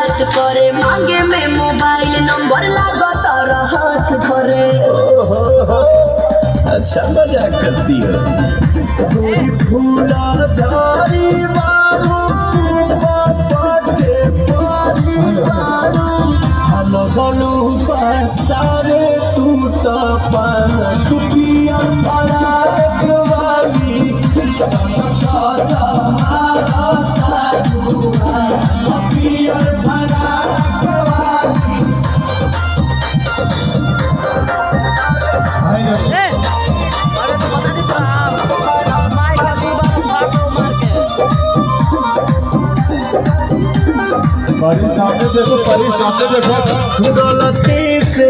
बात करे, मांगे में मोबाइल नंबर लागो तारा हाथ धरे। अच्छा मजाक करती हो। फूला झाड़ी बाबू पापा के पारी बाबू लगलू पसारे तू तो टुपिया बड़ा वाली सामने देखो गलती से